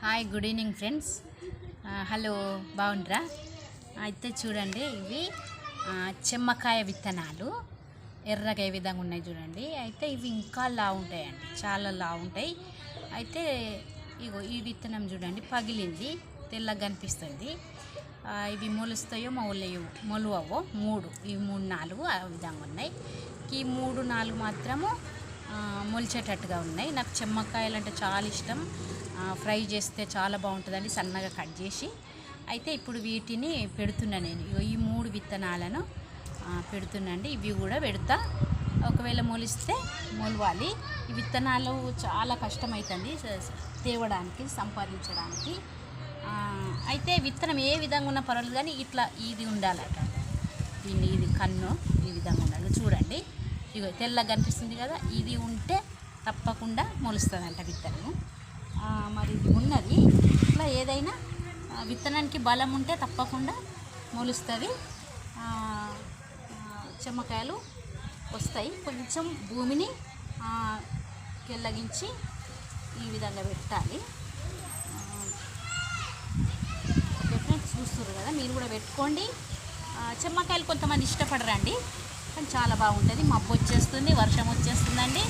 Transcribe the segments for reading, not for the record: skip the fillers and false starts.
Hi good evening friends. Hello, బాగుండ్రా? అయితే చూడండి, ఇవి చెమ్మకాయ విత్తనాలు ఎర్రగా ఏ విధంగా ఉన్నాయి చూడండి. అయితే ఇవి ఇంకా లావుంటాయండి, చాలా లావుంటాయి. అయితే ఇగో ఈ విత్తనం చూడండి, పగిలింది, తెల్లగా కనిపిస్తుంది. ఇవి మొలుస్తాయో మొలువవో ఇవి 3-4 ఆ విధంగా ఉన్నాయి. ఈ 3-4 మాత్రము మొలిచేటట్టుగా ఉన్నాయి. నాకు చెమ్మకాయలు అంటే చాలా ఇష్టం. ఫ్రై చేస్తే చాలా బాగుంటుందండి, సన్నగా కట్ చేసి. అయితే ఇప్పుడు వీటిని పెడుతున్నా నేను. ఈ 3 విత్తనాలను పెడుతున్నాండి. ఇవి కూడా పెడతా. ఒకవేళ మొలిస్తే మొలవాలి. ఈ విత్తనాలు చాలా కష్టమవుతుంది తేవడానికి, సంపాదించడానికి. అయితే విత్తనం ఏ విధంగా ఉన్నా పర్వాలేదు, కానీ ఇట్లా ఇది ఉండాలట. ఇది కన్ను ఈ విధంగా ఉండాలి. చూడండి, ఇగో తెల్లగా కనిపిస్తుంది కదా, ఇది ఉంటే తప్పకుండా మొలుస్తుందంట విత్తనము. మరి ఇది ఉన్నది. ఇట్లా ఏదైనా విత్తనానికి బలం ఉంటే తప్పకుండా మొలుస్తుంది, చెమ్మకాయలు వస్తాయి. కొంచెం భూమిని కెల్లగించి ఈ విధంగా పెట్టాలి. ఫ్రెండ్స్ చూస్తున్నారు కదా, మీరు కూడా పెట్టుకోండి. చెమ్మకాయలు కొంతమంది ఇష్టపడరండి, కానీ చాలా బాగుంటుంది. మబ్బు వచ్చేస్తుంది, వర్షం వచ్చేస్తుందండి.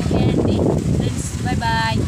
ఓకే అండి ఫ్రెండ్స్, బాయ్ బాయ్.